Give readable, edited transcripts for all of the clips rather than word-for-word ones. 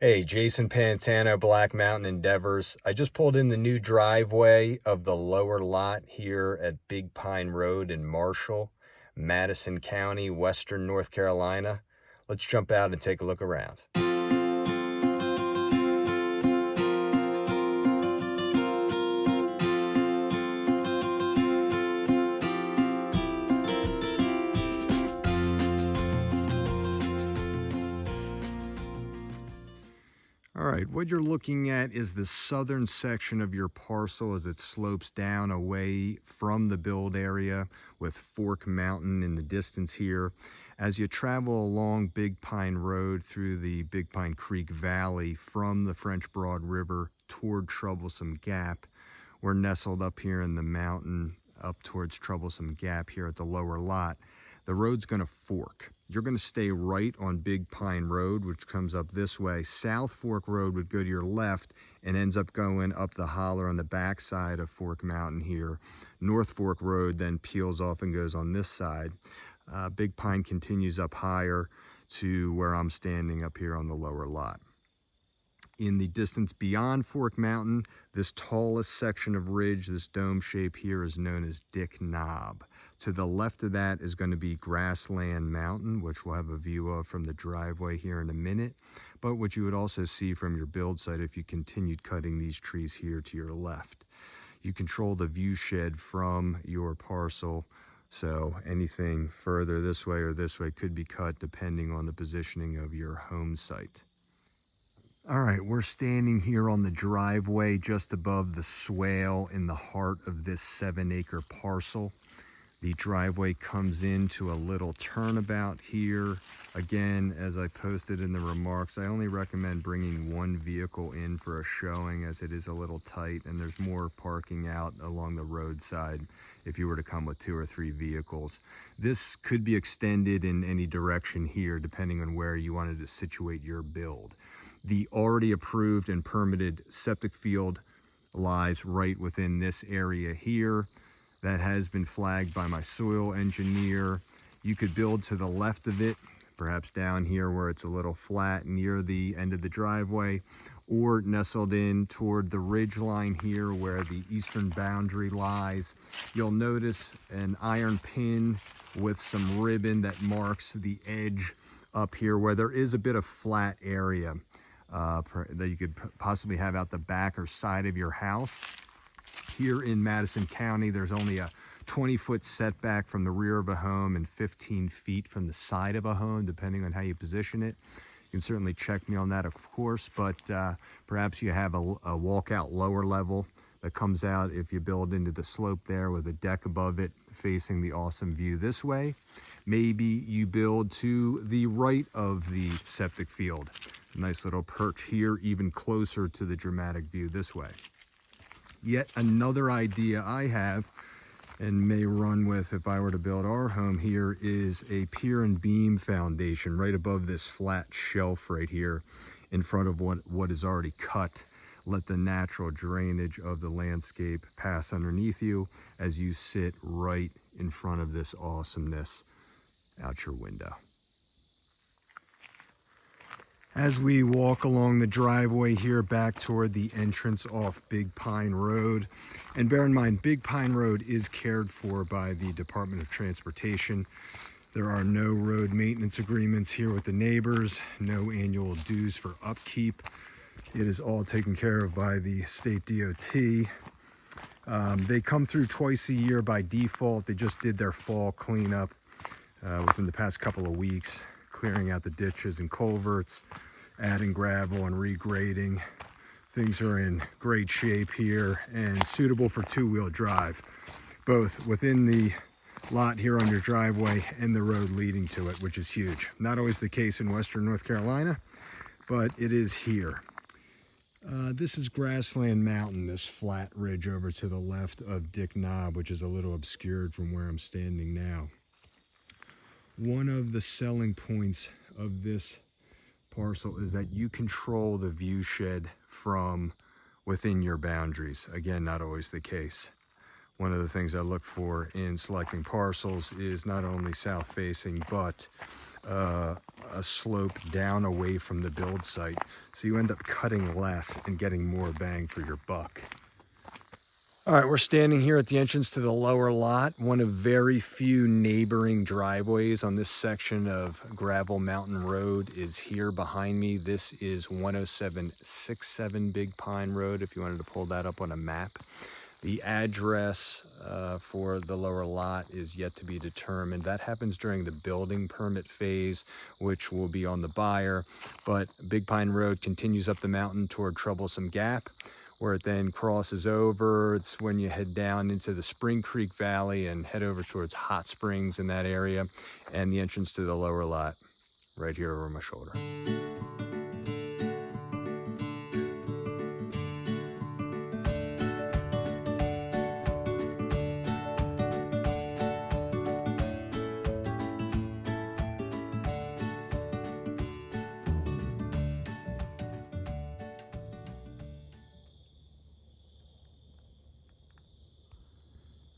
Hey, Jason Pantano, Black Mountain Endeavors. I just pulled in the new driveway of the lower lot here at Big Pine Road in Marshall, Madison County, Western North Carolina. Let's jump out and take a look around. All right, what you're looking at is the southern section of your parcel as it slopes down away from the build area with Fork Mountain in the distance here. As you travel along Big Pine Road through the Big Pine Creek Valley from the French Broad River toward Troublesome Gap, we're nestled up here in the mountain up towards Troublesome Gap here at the lower lot. The road's going to fork. You're going to stay right on Big Pine Road, which comes up this way. South Fork Road would go to your left and ends up going up the holler on the backside of Fork Mountain here. North Fork Road then peels off and goes on this side. Big Pine continues up higher to where I'm standing up here on the lower lot. In the distance beyond Fork Mountain, this tallest section of ridge, this dome shape here, is known as Dick Knob. To the left of that is going to be Grassland Mountain, which we'll have a view of from the driveway here in a minute, but what you would also see from your build site if you continued cutting these trees here to your left. You control the view shed from your parcel, so anything further this way or this way could be cut depending on the positioning of your home site. All right, we're standing here on the driveway just above the swale in the heart of this 7-acre parcel. The driveway comes into a little turnabout here. Again, as I posted in the remarks, I only recommend bringing one vehicle in for a showing as it is a little tight and there's more parking out along the roadside if you were to come with 2 or 3 vehicles. This could be extended in any direction here depending on where you wanted to situate your build. The already approved and permitted septic field lies right within this area here. That has been flagged by my soil engineer. You could build to the left of it, perhaps down here where it's a little flat near the end of the driveway, or nestled in toward the ridge line here where the eastern boundary lies. You'll notice an iron pin with some ribbon that marks the edge up here where there is a bit of flat area that you could possibly have out the back or side of your house. Here in Madison County, there's only a 20-foot setback from the rear of a home and 15 feet from the side of a home, depending on how you position it. You can certainly check me on that, of course, but perhaps you have a walkout lower level that comes out if you build into the slope there with a deck above it facing the awesome view this way. Maybe you build to the right of the septic field. Nice little perch here, even closer to the dramatic view this way. Yet another idea I have and may run with if I were to build our home here is a pier and beam foundation right above this flat shelf right here in front of what is already cut. Let the natural drainage of the landscape pass underneath you as you sit right in front of this awesomeness out your window. As we walk along the driveway here back toward the entrance off Big Pine Road, and bear in mind, Big Pine Road is cared for by the Department of Transportation. There are no road maintenance agreements here with the neighbors, no annual dues for upkeep. It is all taken care of by the state DOT. They come through twice a year by default. They just did their fall cleanup within the past couple of weeks, clearing out the ditches and culverts, adding gravel and regrading. Things are in great shape here and suitable for 2-wheel drive, both within the lot here on your driveway and the road leading to it, which is huge. Not always the case in Western North Carolina, but it is here. This is Grassland Mountain, this flat ridge over to the left of Dick Knob, which is a little obscured from where I'm standing now. One of the selling points of this parcel is that you control the view shed from within your boundaries. Again, not always the case. One of the things I look for in selecting parcels is not only south facing, but a slope down away from the build site. So you end up cutting less and getting more bang for your buck. All right, we're standing here at the entrance to the lower lot, one of very few neighboring driveways on this section of Gravel Mountain Road is here behind me. This is 10767 Big Pine Road, if you wanted to pull that up on a map. The address for the lower lot is yet to be determined. That happens during the building permit phase, which will be on the buyer. But Big Pine Road continues up the mountain toward Troublesome Gap, where it then crosses over. It's when you head down into the Spring Creek Valley and head over towards Hot Springs in that area, and the entrance to the lower lot right here over my shoulder.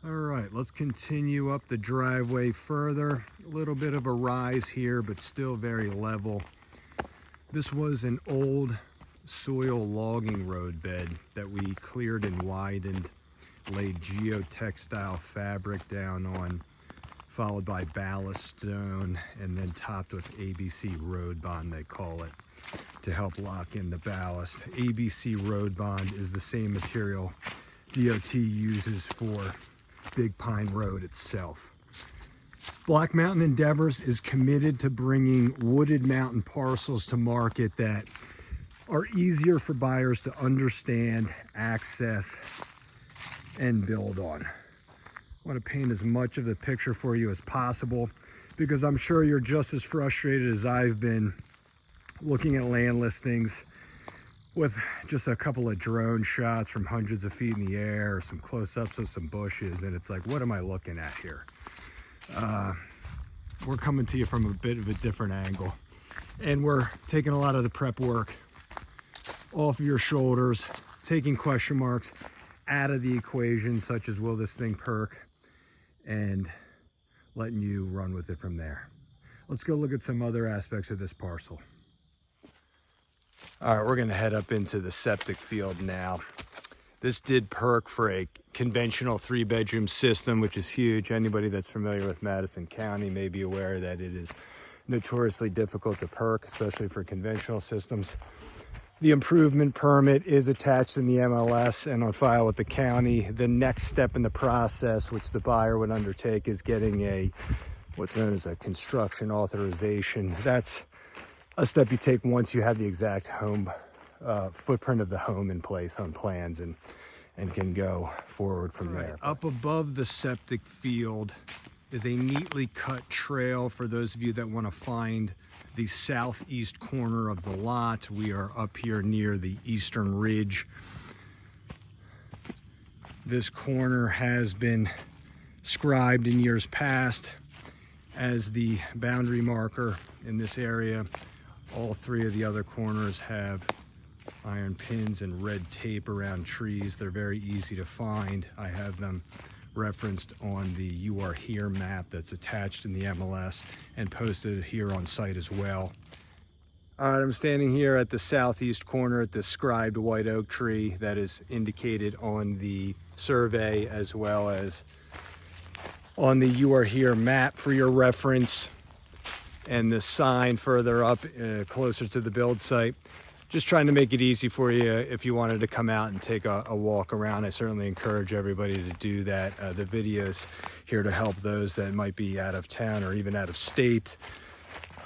All right, let's continue up the driveway further. A little bit of a rise here, but still very level. This was an old soil logging road bed that we cleared and widened, laid geotextile fabric down on, followed by ballast stone, and then topped with ABC road bond, they call it, to help lock in the ballast. ABC road bond is the same material DOT uses for Big Pine Road itself. Black Mountain Endeavors is committed to bringing wooded mountain parcels to market that are easier for buyers to understand, access, and build on. I want to paint as much of the picture for you as possible, because I'm sure you're just as frustrated as I've been looking at land listings with just a couple of drone shots from hundreds of feet in the air, or some close-ups of some bushes, and it's like, what am I looking at here? We're coming to you from a bit of a different angle, and we're taking a lot of the prep work off of your shoulders, taking question marks out of the equation, such as will this thing perk, and letting you run with it from there. Let's go look at some other aspects of this parcel. All right, we're gonna head up into the septic field now. This did perk for a conventional 3-bedroom system, which is huge. Anybody that's familiar with Madison County may be aware that it is notoriously difficult to perk, especially for conventional systems. The improvement permit is attached in the MLS and on file with the county. The next step in the process, which the buyer would undertake, is getting what's known as a construction authorization. That's a step you take once you have the exact home footprint of the home in place on plans, and can go forward from there. Up above the septic field is a neatly cut trail for those of you that want to find the southeast corner of the lot. We are up here near the eastern ridge. This corner has been scribed in years past as the boundary marker in this area. All 3 of the other corners have iron pins and red tape around trees. They're very easy to find. I have them referenced on the You Are Here map that's attached in the MLS and posted here on site as well. All right, I'm standing here at the southeast corner at the scribed white oak tree that is indicated on the survey, as well as on the You Are Here map for your reference, and the sign further up closer to the build site. Just trying to make it easy for you if you wanted to come out and take a walk around. I certainly encourage everybody to do that. The video's here to help those that might be out of town or even out of state.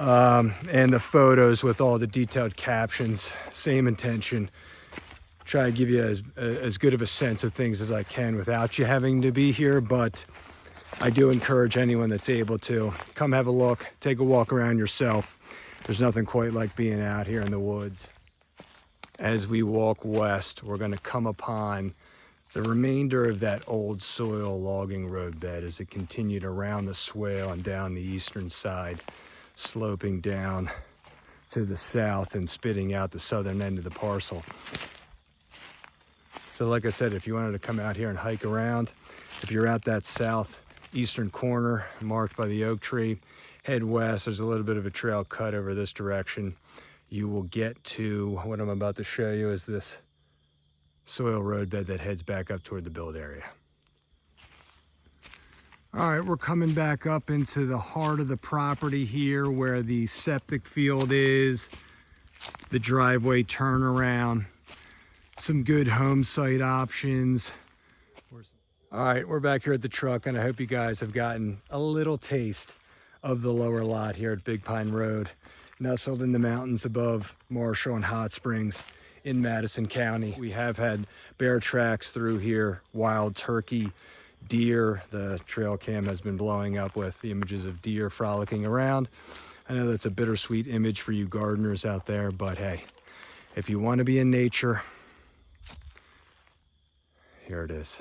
And the photos with all the detailed captions, same intention. Try to give you as good of a sense of things as I can without you having to be here, but I do encourage anyone that's able to come have a look, take a walk around yourself. There's nothing quite like being out here in the woods. As we walk west, we're going to come upon the remainder of that old soil logging road bed as it continued around the swale and down the eastern side, sloping down to the south and spitting out the southern end of the parcel. So like I said, if you wanted to come out here and hike around, If you're at that southeastern corner marked by the oak tree, head west. There's a little bit of a trail cut over this direction. You will get to what I'm about to show you is this soil roadbed that heads back up toward the build area. All right, we're coming back up into the heart of the property here where the septic field is, the driveway turnaround, some good home site options. All right, we're back here at the truck, and I hope you guys have gotten a little taste of the lower lot here at Big Pine Road, nestled in the mountains above Marshall and Hot Springs in Madison County. We have had bear tracks through here, wild turkey, deer. The trail cam has been blowing up with the images of deer frolicking around. I know that's a bittersweet image for you gardeners out there, but hey, if you want to be in nature, here it is.